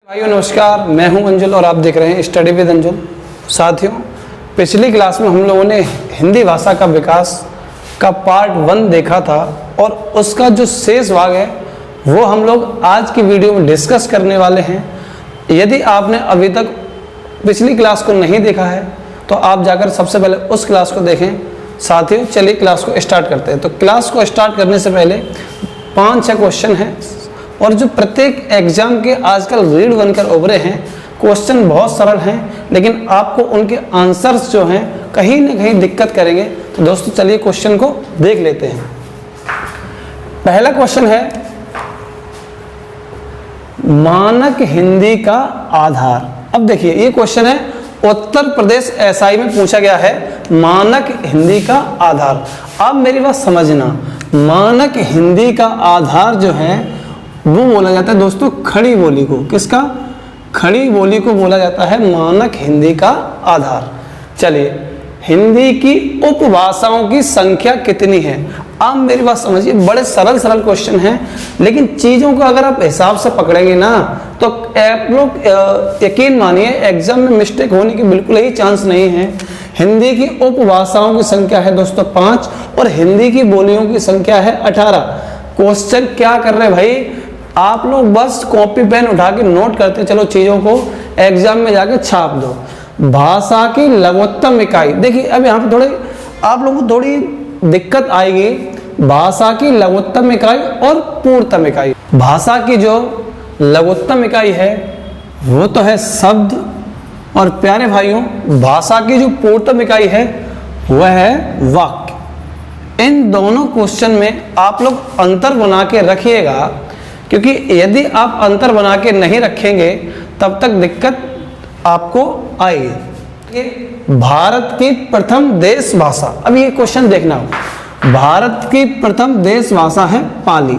भाइयों नमस्कार, मैं हूं अंजुल और आप देख रहे हैं स्टडी विद अंजुल। साथियों, पिछली क्लास में हम लोगों ने हिंदी भाषा का विकास का पार्ट 1 देखा था और उसका जो शेष भाग है वो हम लोग आज की वीडियो में डिस्कस करने वाले हैं। यदि आपने अभी तक पिछली क्लास को नहीं देखा है तो आप जाकर सबसे पहले उस क्लास को देखें। साथियों, चलिए क्लास को स्टार्ट करते हैं। तो क्लास को स्टार्ट करने से पहले 5-6 क्वेश्चन हैं और जो प्रत्येक एग्जाम के आजकल रीड बनकर उभरे हैं। क्वेश्चन बहुत सरल हैं लेकिन आपको उनके आंसर्स जो हैं कहीं ना कहीं दिक्कत करेंगे। तो दोस्तों चलिए क्वेश्चन को देख लेते हैं। पहला क्वेश्चन है, मानक हिंदी का आधार। अब देखिए ये क्वेश्चन है उत्तर प्रदेश एसआई में पूछा गया है, मानक हिंदी का आधार। अब मेरी बात समझना, मानक हिंदी का आधार जो है वो बोला जाता है दोस्तों खड़ी बोली को। किसका? खड़ी बोली को बोला जाता है मानक हिंदी का आधार। चलिए, हिंदी की उपभाषाओं की संख्या कितनी है? आप मेरी बात समझिए, बड़े सरल क्वेश्चन हैं लेकिन चीज़ों को अगर आप हिसाब से पकड़ेंगे ना तो आप लोग यकीन मानिए एग्जाम में मिस्टेक होने की बिल्कुल ही चांस नहीं है। हिंदी की उपभाषाओं की संख्या है दोस्तों 5 और हिंदी की बोलियों की संख्या है 18। क्वेश्चन क्या कर रहे हैं भाई, आप लोग बस कॉपी पेन उठा के नोट करते चलो, चीज़ों को एग्जाम में जाके छाप दो। भाषा की लघुत्तम इकाई, देखिए अब यहाँ पे थोड़े आप लोगों को थोड़ी दिक्कत आएगी। भाषा की लघुत्तम इकाई और पूर्णतम इकाई। भाषा की जो लघुत्तम इकाई है वो तो है शब्द, और प्यारे भाइयों भाषा की जो पूर्णतम इकाई है वह है वाक्य। इन दोनों क्वेश्चन में आप लोग अंतर बना के रखिएगा, क्योंकि यदि आप अंतर बना के नहीं रखेंगे तब तक दिक्कत आपको आएगी। भारत की प्रथम देश भाषा, अब ये क्वेश्चन देखना, भारत की प्रथम देश भाषा है पाली।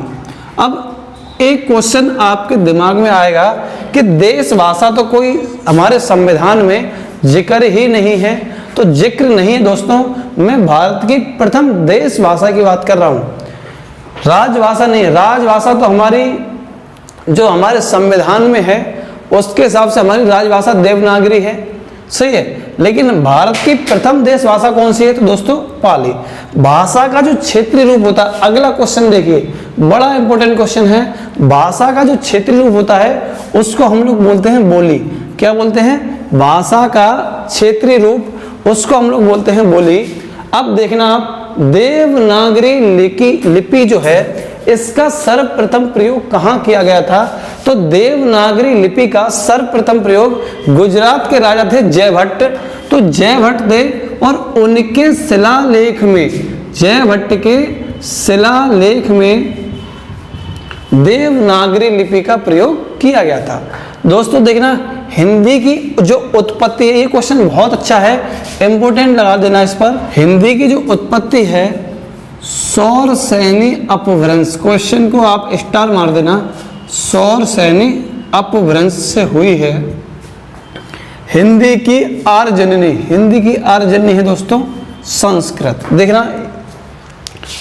अब एक क्वेश्चन आपके दिमाग में आएगा कि देश भाषा तो कोई हमारे संविधान में जिक्र ही नहीं है, तो जिक्र नहीं है दोस्तों, मैं भारत की प्रथम देश भाषा की बात कर रहा हूँ, राजभाषा नहीं है। राजभाषा तो हमारी जो हमारे संविधान में है उसके हिसाब से हमारी राजभाषा देवनागरी है, सही है। लेकिन भारत की प्रथम देश भाषा कौन सी है? तो दोस्तों पाली। भाषा का जो क्षेत्रीय रूप होता है, अगला क्वेश्चन देखिए, बड़ा इंपॉर्टेंट क्वेश्चन है। भाषा का जो क्षेत्रीय रूप होता है उसको हम लोग बोलते हैं बोली। क्या बोलते हैं? भाषा का क्षेत्रीय रूप उसको हम लोग बोलते हैं बोली। अब देखना आप, देवनागरी लिपि जो है इसका सर्वप्रथम प्रयोग कहाँ किया गया था? तो देवनागरी लिपि का सर्वप्रथम प्रयोग गुजरात के राजा थे जयभट्ट। तो जयभट्ट थे और उनके शिलालेख में, जयभट्ट के शिलालेख में देवनागरी लिपि का प्रयोग किया गया था। दोस्तों देखना, हिंदी की जो उत्पत्ति है, ये क्वेश्चन बहुत अच्छा है, इंपोर्टेंट लगा देना इस पर। हिंदी की जो उत्पत्ति है सौरसेनी अपभ्रंश, क्वेश्चन को आप स्टार मार देना, सौरसेनी अपभ्रंश से हुई है। हिंदी की आर्यजननी, हिंदी की आर्यजननी है दोस्तों संस्कृत। देखना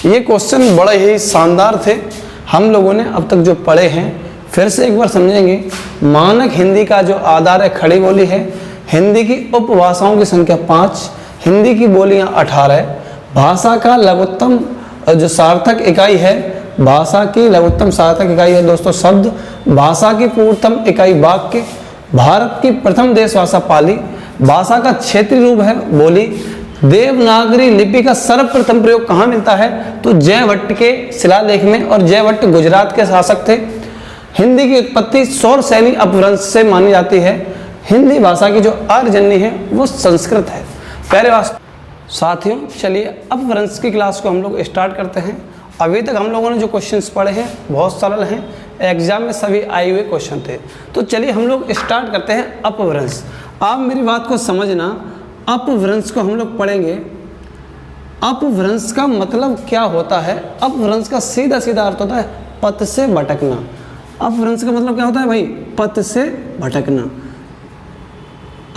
ये क्वेश्चन बड़े ही शानदार थे, हम लोगों ने अब तक जो पढ़े हैं फिर से एक बार समझेंगे। मानक हिंदी का जो आधार है खड़ी बोली है। हिंदी की उपभाषाओं की संख्या 5, हिंदी की बोलियां 18 है। भाषा का लघुत्तम जो सार्थक इकाई है, भाषा की लघुत्तम सार्थक इकाई है दोस्तों शब्द। भाषा की पूर्णतम इकाई वाक्य। भारत की प्रथम देश भाषा पाली। भाषा का क्षेत्रीय रूप है बोली। देवनागरी लिपि का सर्वप्रथम प्रयोग कहाँ मिलता है? तो जयभट्ट के शिलालेख में, और जयभट्ट गुजरात के शासक थे। हिंदी की उत्पत्ति सौरसेनी अपभ्रंश से मानी जाती है। हिंदी भाषा की जो आर्यजननी है वो संस्कृत है। प्यारे साथियों, चलिए अपभ्रंश की क्लास को हम लोग स्टार्ट करते हैं। अभी तक हम लोगों ने जो क्वेश्चंस पढ़े हैं बहुत सरल हैं, एग्जाम में सभी आए हुए क्वेश्चन थे। तो चलिए हम लोग स्टार्ट करते हैं अपभ्रंश। आप मेरी बात को समझना, अपभ्रंश को हम लोग पढ़ेंगे। अपभ्रंश का मतलब क्या होता है? अपभ्रंश का सीधा सीधा अर्थ होता है पथ से भटकना। अपभ्रंश का मतलब क्या होता है भाई? पथ से भटकना।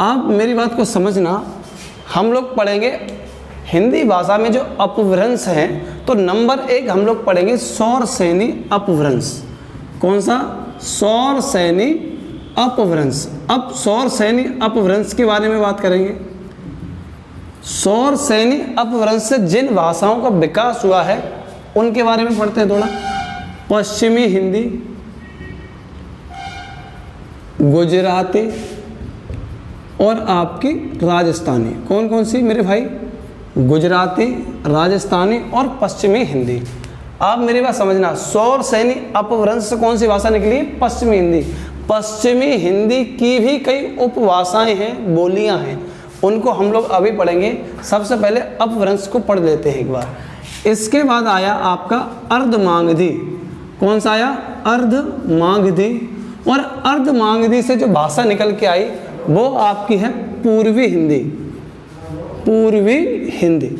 आप मेरी बात को समझना, हम लोग पढ़ेंगे हिंदी भाषा में जो अपभ्रंश हैं, तो नंबर 1 हम लोग पढ़ेंगे सौरसेनी अपभ्रंश। कौन सा? सौरसेनी अपभ्रंश। अब सौर सैनी अपभ्रंश के बारे में बात करेंगे। सौर सैनी अपभ्रंश से जिन भाषाओं का विकास हुआ है उनके बारे में पढ़ते हैं थोड़ा। पश्चिमी हिंदी, गुजराती और आपकी राजस्थानी। कौन कौन सी मेरे भाई? गुजराती, राजस्थानी और पश्चिमी हिंदी। आप मेरी बात समझना, सौर सैनी अपभ्रंश से कौन सी भाषा निकली? पश्चिमी हिंदी। पश्चिमी हिंदी की भी कई उपभाषाएं हैं, बोलियां हैं, उनको हम लोग अभी पढ़ेंगे। सबसे पहले अपभ्रंश को पढ़ लेते हैं एक बार। इसके बाद आया आपका अर्धमागधी। कौन सा आया? अर्धमागधी। और अर्धमागधी से जो भाषा निकल के आई वो आपकी है पूर्वी हिंदी। पूर्वी हिंदी।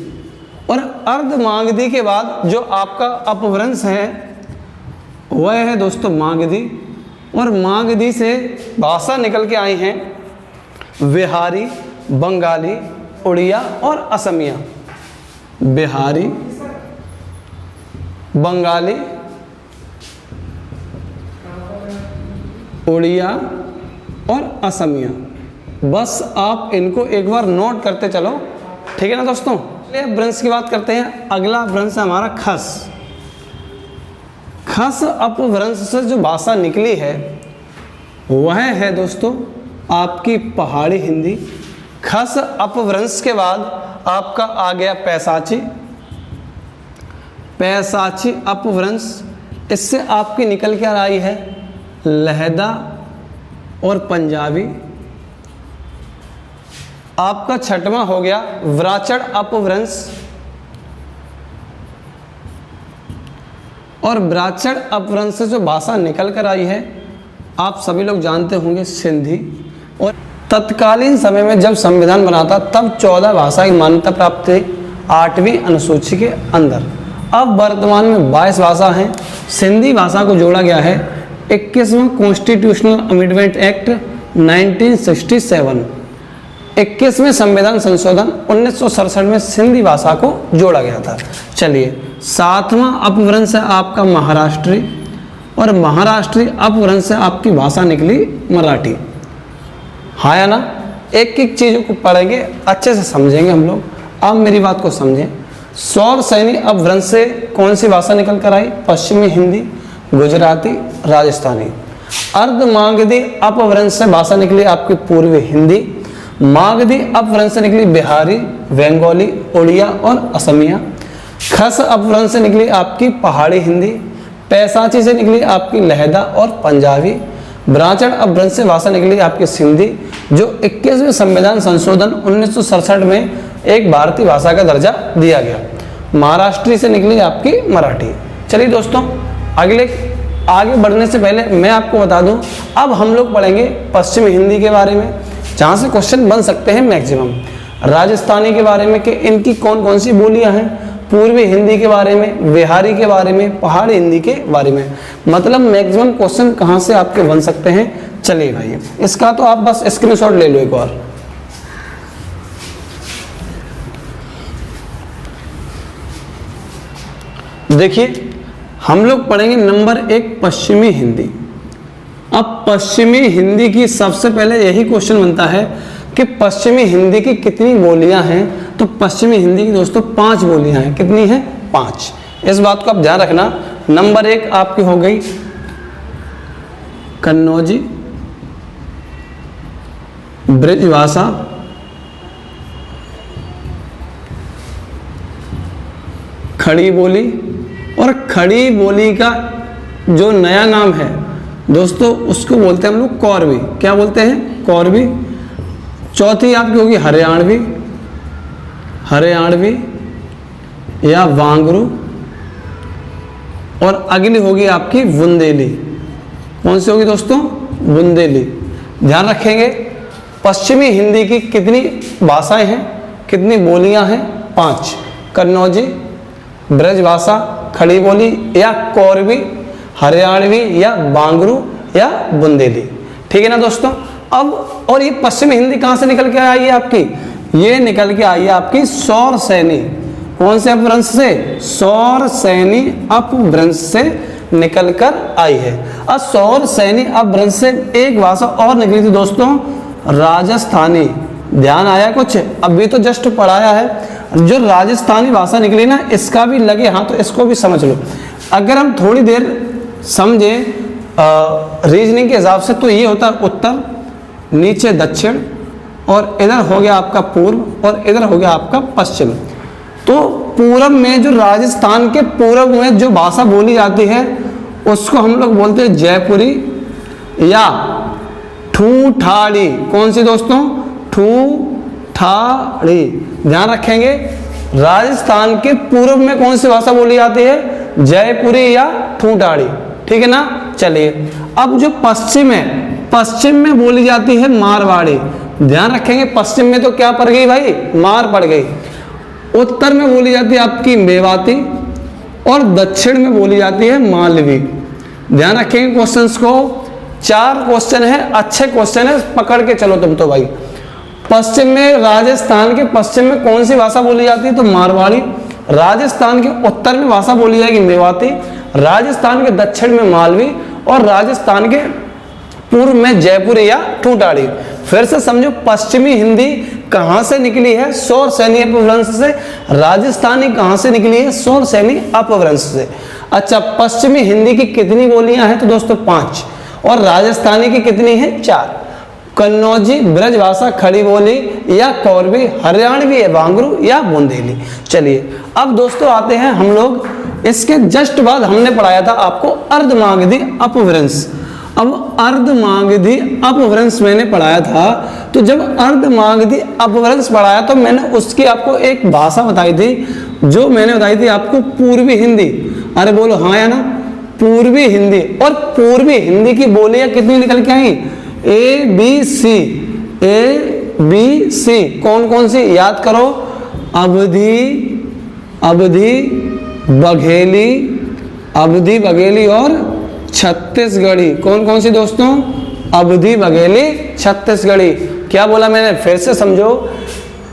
और अर्धमागधी के बाद जो आपका अपभ्रंश है वह है दोस्तों मागधी। और मागधी से भाषा निकल के आई हैं बिहारी, बंगाली, उड़िया और असमिया। बिहारी, बंगाली, उड़िया और असमिया। बस आप इनको एक बार नोट करते चलो, ठीक है ना दोस्तों। चलिए ब्रंश की बात करते हैं। अगला ब्रंश है हमारा खस। खस अपभ्रंश से जो भाषा निकली है वह है दोस्तों आपकी पहाड़ी हिंदी। खस अपभ्रंश के बाद आपका आ गया पैसाची। पैसाची अपभ्रंश, इससे आपकी निकल कर आई है लहदा और पंजाबी। आपका छठवां हो गया व्राचड़ अपभ्रंश। और व्राचड़ अपभ्रंश से जो भाषा निकल कर आई है आप सभी लोग जानते होंगे सिंधी। और तत्कालीन समय में जब संविधान बना था तब 14 भाषा की मान्यता प्राप्त थी 8वीं अनुसूची के अंदर। अब वर्तमान में 22 भाषा हैं। सिंधी भाषा को जोड़ा गया है 21वां कॉन्स्टिट्यूशनल अमेंडमेंट एक्ट 1967। 21वें संविधान संशोधन 1967 में सिंधी भाषा को जोड़ा गया था। चलिए 7वां अपभ्रंश है आपका महाराष्ट्री। और महाराष्ट्री अपभ्रंश से आपकी भाषा निकली मराठी। हाँ या ना? एक एक चीज़ों को पढ़ेंगे, अच्छे से समझेंगे हम लोग। आप मेरी बात को समझें। सौर सैनी अपभ्रंश से कौन सी भाषा निकल कर आई? पश्चिमी हिंदी, गुजराती, राजस्थानी। अर्धमागधी अपभ्रंश से भाषा निकली आपकी पूर्वी हिंदी। मागधी अपभ्रंश से निकली बिहारी, बंगाली, उड़िया और असमिया। खस अपभ्रंश से निकली आपकी पहाड़ी हिंदी। पैसाची से निकली आपकी लहदा और पंजाबी। व्राचड़ अपभ्रंश से भाषा निकली आपकी सिंधी, जो 21वें संविधान संशोधन 1967 में एक भारतीय भाषा का दर्जा दिया गया। महाराष्ट्री से निकली आपकी मराठी। चलिए दोस्तों, आगे बढ़ने से पहले मैं आपको बता दूं, अब हम लोग पढ़ेंगे पश्चिमी हिंदी के बारे में, जहाँ से क्वेश्चन बन सकते हैं मैक्सिमम। राजस्थानी के बारे में कि इनकी कौन कौन सी बोलियां हैं। पूर्वी हिंदी के बारे में, बिहारी के बारे में, पहाड़ी हिंदी के बारे में। मतलब मैक्सिमम क्वेश्चन कहाँ से आपके बन सकते हैं। चलिए भाई, इसका तो आप बस स्क्रीनशॉट ले लो एक बार। देखिए हम लोग पढ़ेंगे नंबर 1 पश्चिमी हिंदी। अब पश्चिमी हिंदी की सबसे पहले यही क्वेश्चन बनता है कि पश्चिमी हिंदी की कितनी बोलियां हैं। तो पश्चिमी हिंदी की दोस्तों 5 बोलियां हैं। कितनी हैं? 5। इस बात को आप ध्यान रखना। नंबर 1 आपकी हो गई कन्नौजी, ब्रजभाषा, खड़ी बोली। और खड़ी बोली का जो नया नाम है दोस्तों उसको बोलते हैं हम लोग कौरवी। क्या बोलते हैं? कौरवी। चौथी आपकी होगी हरियाणवी, हरियाणवी या वांगरू। और अगली होगी आपकी बुंदेली। कौन सी होगी दोस्तों? बुंदेली। ध्यान रखेंगे पश्चिमी हिंदी की कितनी भाषाएं हैं, कितनी बोलियां हैं? 5। कन्नौजी, ब्रजभाषा, खड़ी बोली या कौरवी, हरियाणवी या बांगरू या बुंदेली। ठीक है ना दोस्तों। अब और ये पश्चिमी हिंदी कहाँ से निकल के आई है आपकी? ये निकल के आई है आपकी सौर सैनी। कौन से अपभ्रंश से? सौर सैनी अपभ्रंश से निकल कर आई है। अब सौर सैनी अपभ्रंश से एक भाषा और निकली थी दोस्तों, राजस्थानी। ध्यान आया कुछ? अभी तो जस्ट पढ़ाया है। जो राजस्थानी भाषा निकली ना, इसका भी लगे हाँ तो इसको भी समझ लो। अगर हम थोड़ी देर समझे रीजनिंग के हिसाब से, तो ये होता है उत्तर, नीचे दक्षिण, और इधर हो गया आपका पूर्व, और इधर हो गया आपका पश्चिम। तो पूरब में, जो राजस्थान के पूरब में जो भाषा बोली जाती है उसको हम लोग बोलते हैं जयपुरी या ठूठाड़ी। कौन सी दोस्तों? ठूठाड़ी। ध्यान रखेंगे, राजस्थान के पूर्व में कौन सी भाषा बोली जाती है? जयपुरी या ठूठाड़ी। ठीक है ना? चलिए, अब जो पश्चिम है, पश्चिम में बोली जाती है मारवाड़ी। ध्यान रखेंगे, पश्चिम में तो क्या पड़ गई भाई? मार पड़ गई। उत्तर में बोली जाती है आपकी मेवाती, और दक्षिण में बोली जाती है मालवी। ध्यान रखेंगे क्वेश्चंस को, 4 क्वेश्चन है, अच्छे क्वेश्चन है, पकड़ के चलो तुम तो भाई। पश्चिम में, राजस्थान के पश्चिम में कौन सी भाषा बोली जाती है? तो मारवाड़ी। राजस्थान के उत्तर में भाषा बोली जाएगी मेवाती, राजस्थान के दक्षिण में मालवी, और राजस्थान के पूर्व में जयपुरी या ठूठाड़ी। फिर से समझो, पश्चिमी हिंदी कहां से निकली है? सौर सैनी अपभ्रंश से। राजस्थानी कहां से निकली है? सौर सैनी अपभ्रंश से। अच्छा, पश्चिमी हिंदी की कितनी बोलियां हैं? तो दोस्तों 5, और राजस्थानी की कितनी है? 4। कन्नौजी, ब्रजभाषा, खड़ी बोली या कौरवी, हरियाणवी या बांगरू या बुंदेली। चलिए, अब दोस्तों आते हैं हम लोग, इसके जस्ट बाद हमने पढ़ाया था आपको अर्धमागधी अपभ्रंश। अब अर्धमागधी अपभ्रंश मैंने पढ़ाया था, तो जब अर्धमागधी अपभ्रंश पढ़ाया तो मैंने उसकी आपको एक भाषा बताई थी, जो मैंने बताई थी आपको पूर्वी हिंदी। अरे बोलो हाँ या ना? पूर्वी हिंदी। और पूर्वी हिंदी की बोलियां कितनी निकल के आई? ABC। ABC कौन कौन सी? याद करो, अवधी, अवधी बघेली, अवधी बघेली और छत्तीसगढ़ी। कौन कौन सी दोस्तों? अवधी बघेली, छत्तीसगढ़ी। क्या बोला मैंने? फिर से समझो,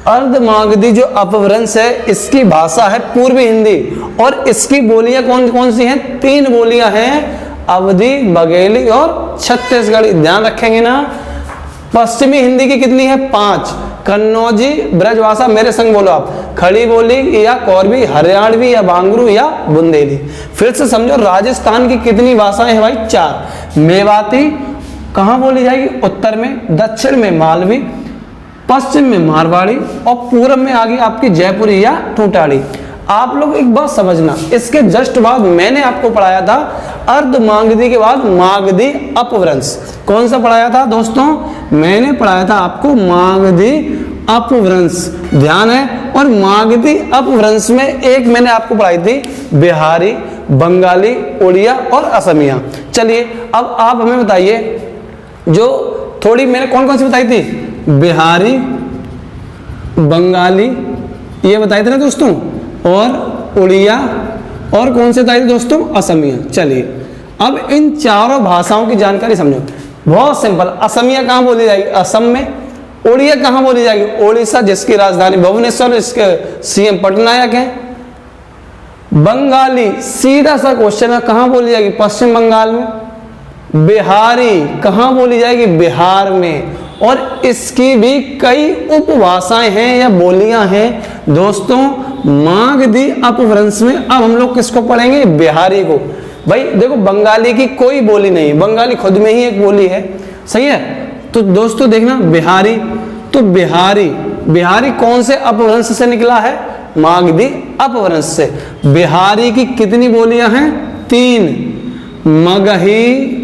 अर्धमागधी जो अपभ्रंश है, इसकी भाषा है पूर्वी हिंदी, और इसकी बोलियां कौन कौन सी हैं? 3 बोलियां हैं, अवधी, बघेली और छत्तीसगढ़ी। ध्यान रखेंगे ना? पश्चिमी हिंदी की कितनी है? 5। कन्नौजी, ब्रजभाषा, मेरे संग बोलो आप, खड़ी बोली या कौरवी, हरियाणवी या बांगरू या बुंदेली। फिर से समझो, राजस्थान की कितनी भाषाएं हैं भाई? 4। मेवाती कहाँ बोली जाएगी? उत्तर में, दक्षिण में मालवी, पश्चिम में मारवाड़ी, और पूर्व में आ गई आपकी जयपुरी या ठूठाड़ी। आप लोग एक बात समझना, इसके जस्ट बाद मैंने आपको पढ़ाया था अर्धमागधी के बाद मागधी अपभ्रंश। कौन सा पढ़ाया था दोस्तों? मैंने पढ़ाया था आपको मागधी अपभ्रंश। ध्यान है? और मागधी अपभ्रंश में एक मैंने आपको पढ़ाई थी बिहारी, बंगाली, उड़िया और असमिया। चलिए, अब आप हमें बताइए, जो थोड़ी मैंने कौन कौन सी बताई थी? बिहारी, बंगाली, ये बताए थे ना दोस्तों, और उड़िया, और कौन से बताए थे दोस्तों? असमिया। चलिए, अब इन चारों भाषाओं की जानकारी समझो। बहुत सिंपल, असमिया कहाँ बोली जाएगी? असम में। उड़िया कहाँ बोली जाएगी? उड़ीसा, जिसकी राजधानी भुवनेश्वर, इसके CM पटनायक है। बंगाली, सीधा सा क्वेश्चन है, कहाँ बोली जाएगी? पश्चिम बंगाल में। बिहारी कहाँ बोली जाएगी? बिहार में। और इसकी भी कई उपभाषाएं हैं या बोलियां हैं दोस्तों मागधी अपभ्रंश में। अब हम लोग किसको पढ़ेंगे? बिहारी को। भाई देखो, बंगाली की कोई बोली नहीं, बंगाली खुद में ही एक बोली है, सही है? तो दोस्तों देखना, बिहारी, तो बिहारी, बिहारी कौन से अपभ्रंश से निकला है? मागधी अपभ्रंश से। बिहारी की कितनी बोलियां हैं? 3। मगही,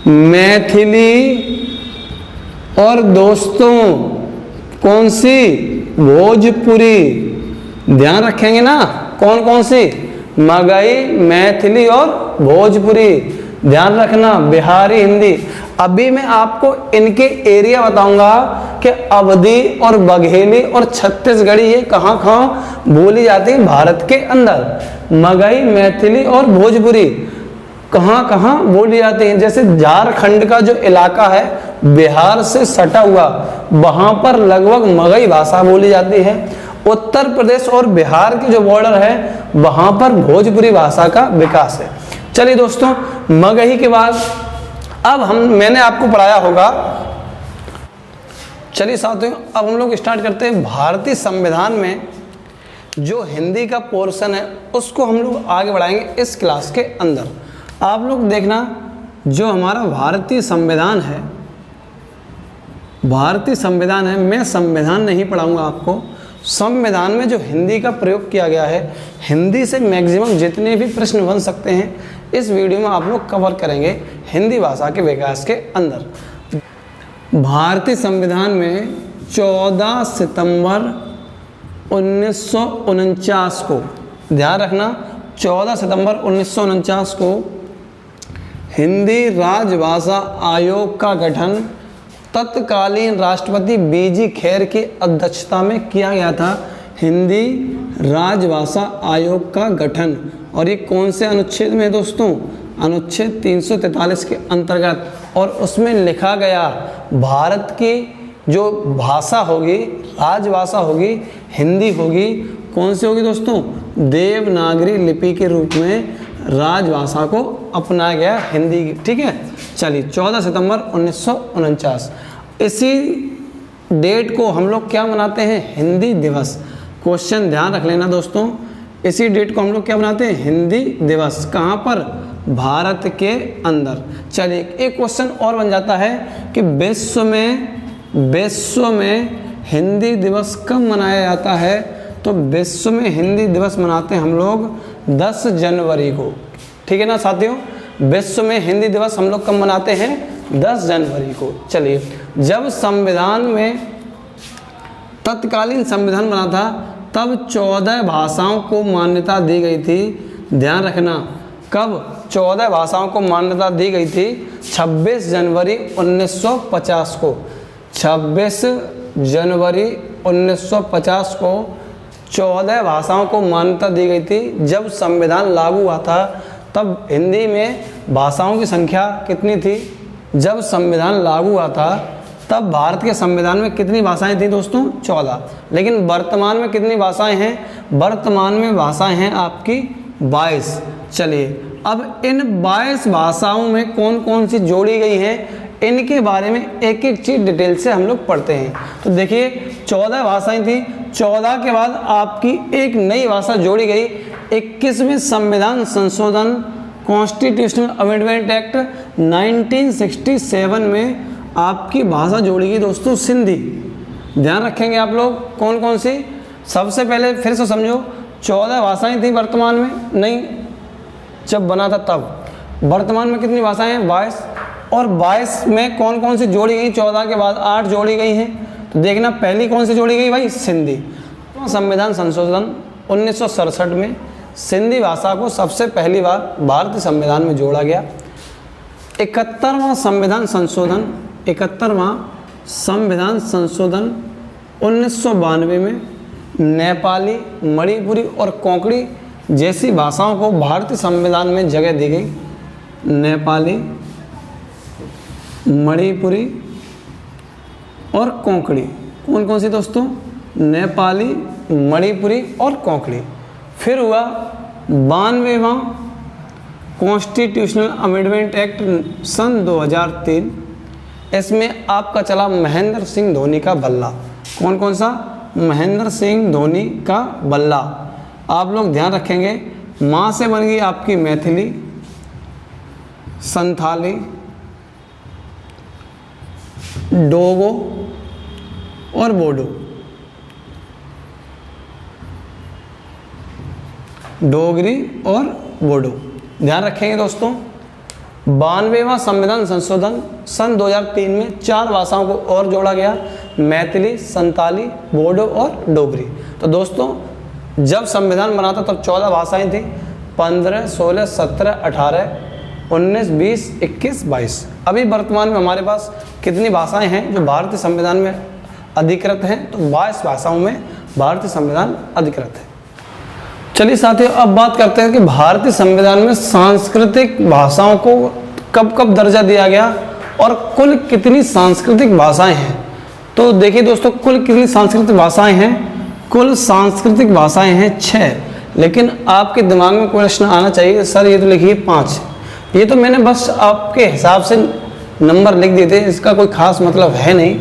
मैथिली, और दोस्तों कौन सी? भोजपुरी। ध्यान रखेंगे ना? कौन कौन सी? मगही, मैथिली और भोजपुरी। ध्यान रखना, बिहारी हिंदी। अभी मैं आपको इनके एरिया बताऊंगा कि अवधी और बघेली और छत्तीसगढ़ी ये कहाँ कहाँ बोली जाती है भारत के अंदर। मगही, मैथिली और भोजपुरी कहाँ कहाँ बोली जाती हैं? जैसे झारखंड का जो इलाका है बिहार से सटा हुआ, वहां पर लगभग मगही भाषा बोली जाती है। उत्तर प्रदेश और बिहार की जो बॉर्डर है वहां पर भोजपुरी भाषा का विकास है। चलिए दोस्तों, मगही के बाद अब मैंने आपको पढ़ाया होगा। चलिए साथियों, अब हम लोग स्टार्ट करते हैं। भारतीय संविधान में जो हिंदी का पोर्शन है उसको हम लोग आगे बढ़ाएंगे इस क्लास के अंदर। आप लोग देखना, जो हमारा भारतीय संविधान है, मैं संविधान नहीं पढ़ाऊंगा आपको। संविधान में जो हिंदी का प्रयोग किया गया है, हिंदी से मैक्सिमम जितने भी प्रश्न बन सकते हैं इस वीडियो में आप लोग कवर करेंगे हिंदी भाषा के विकास के अंदर। भारतीय संविधान में 14 सितंबर 1949 को, ध्यान रखना, 14 सितंबर 1949 को हिंदी राजभाषा आयोग का गठन तत्कालीन राष्ट्रपति बीजी खैर की अध्यक्षता में किया गया था। हिंदी राजभाषा आयोग का गठन, और ये कौन से अनुच्छेद में है दोस्तों? अनुच्छेद 343 के अंतर्गत। और उसमें लिखा गया भारत की जो भाषा होगी, राजभाषा होगी, हिंदी होगी, कौन सी होगी दोस्तों? देवनागरी लिपि के रूप में राजभाषा को अपनाया गया हिंदी की। ठीक है, चलिए 14 सितंबर 1949, इसी डेट को हम लोग क्या मनाते हैं? हिंदी दिवस। क्वेश्चन ध्यान रख लेना दोस्तों, इसी डेट को हम लोग क्या मनाते हैं? हिंदी दिवस। कहाँ पर? भारत के अंदर। चलिए एक क्वेश्चन और बन जाता है कि विश्व में हिंदी दिवस कब मनाया जाता है? तो विश्व में हिंदी दिवस मनाते हैं हम लोग 10 जनवरी को। ठीक है ना साथियों, विश्व में हिंदी दिवस हम लोग कब मनाते हैं? 10 जनवरी को। चलिए, जब संविधान में तत्कालीन संविधान बना था तब 14 भाषाओं को मान्यता दी गई थी। ध्यान रखना, कब 14 भाषाओं को मान्यता दी गई थी? 26 जनवरी 1950 को। 26 जनवरी 1950 को 14 भाषाओं को मान्यता दी गई थी। जब संविधान लागू हुआ था तब हिंदी में भाषाओं की संख्या कितनी थी? जब संविधान लागू हुआ था तब भारत के संविधान में कितनी भाषाएं थी दोस्तों? 14। लेकिन वर्तमान में कितनी भाषाएं हैं? वर्तमान में भाषाएं हैं आपकी 22। चलिए, अब इन 22 भाषाओं में कौन कौन सी जोड़ी गई हैं, इनके बारे में एक एक चीज़ डिटेल से हम लोग पढ़ते हैं। तो देखिए, 14 भाषाएं थी, 14 के बाद आपकी एक नई भाषा जोड़ी गई। 21वें संविधान संशोधन कॉन्स्टिट्यूशनल अमेंडमेंट एक्ट 1967 में आपकी भाषा जोड़ी गई दोस्तों सिंधी। ध्यान रखेंगे आप लोग, कौन कौन सी? सबसे पहले फिर से समझो, 14 भाषाएं थी वर्तमान में, नहीं जब बना था तब। वर्तमान में कितनी भाषाएं हैं? 22। और 22 में कौन कौन सी जोड़ी गई? 14 के बाद 8 जोड़ी गई हैं। तो देखना, पहली कौन सी जोड़ी गई भाई? सिंधी। तो संविधान संशोधन 1967 में सिंधी भाषा को सबसे पहली बार भारतीय संविधान में जोड़ा गया। 71वां संविधान संशोधन 1992 में नेपाली, मणिपुरी और कोंकणी जैसी भाषाओं को भारतीय संविधान में जगह दी गई। नेपाली, मणिपुरी और कोंकणी, कौन कौन सी दोस्तों? नेपाली, मणिपुरी और कोंकणी। फिर हुआ 92वां कॉन्स्टिट्यूशनल अमेंडमेंट एक्ट सन 2003। इसमें आपका चला महेंद्र सिंह धोनी का बल्ला। कौन कौन सा? महेंद्र सिंह धोनी का बल्ला। आप लोग ध्यान रखेंगे, माँ से बन गई आपकी मैथिली, संथाली, डोगो और बोडो। डोगरी और बोडो, ध्यान रखेंगे दोस्तों। 92वां संविधान संशोधन सन 2003 में 4 भाषाओं को और जोड़ा गया, मैथिली, संताली, बोडो और डोगरी। तो दोस्तों, जब संविधान बना था तब 14 भाषाएं थी। 15, 16, 17, 18, 19, 20, 21, 22। अभी वर्तमान में हमारे पास कितनी भाषाएं हैं जो भारतीय संविधान में अधिकृत हैं? तो 22 भाषाओं में भारतीय संविधान अधिकृत है। चलिए साथियों, अब बात करते हैं कि भारतीय संविधान में सांस्कृतिक भाषाओं को कब कब दर्जा दिया गया और कुल कितनी सांस्कृतिक भाषाएं हैं। तो देखिए दोस्तों, कुल कितनी सांस्कृतिक भाषाएं हैं? कुल सांस्कृतिक भाषाएं हैं 6। लेकिन आपके दिमाग में प्रश्न आना चाहिए, सर ये तो लिखिए 5। ये तो मैंने बस आपके हिसाब से नंबर लिख दिए थे, इसका कोई खास मतलब है नहीं।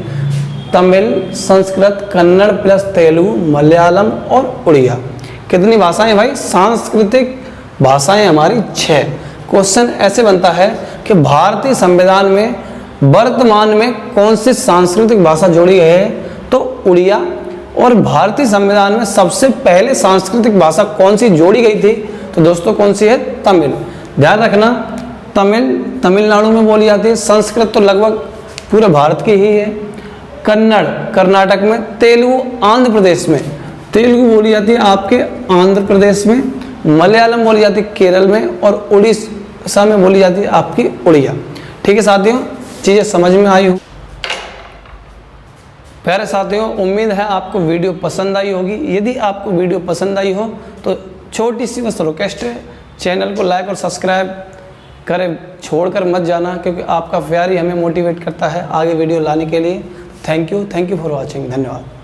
तमिल, संस्कृत, कन्नड़ प्लस तेलुगु, मलयालम और उड़िया। कितनी भाषाएं भाई? सांस्कृतिक भाषाएं हमारी 6। क्वेश्चन ऐसे बनता है कि भारतीय संविधान में वर्तमान में कौन सी सांस्कृतिक भाषा जोड़ी गई है? तो उड़िया। और भारतीय संविधान में सबसे पहले सांस्कृतिक भाषा कौन सी जोड़ी गई थी? तो दोस्तों कौन सी है? तमिल। ध्यान रखना, तमिल तमिलनाडु में बोली जाती है, संस्कृत तो लगभग पूरे भारत की ही है, कन्नड़ कर्नाटक में, तेलुगु आंध्र प्रदेश में, तेलुगु बोली जाती है आपके आंध्र प्रदेश में, मलयालम बोली जाती है केरल में, और उड़ीसा में बोली जाती है आपकी उड़िया। ठीक है साथियों, चीज़ें समझ में आई हो? प्यारे साथियों, उम्मीद है आपको वीडियो पसंद आई होगी। यदि आपको वीडियो पसंद आई हो तो छोटी सी बस रिक्वेस्ट है, चैनल को लाइक और सब्सक्राइब करें छोड़कर मत जाना, क्योंकि आपका प्यार ही हमें मोटिवेट करता है आगे वीडियो लाने के लिए। Thank you for watching. धन्यवाद।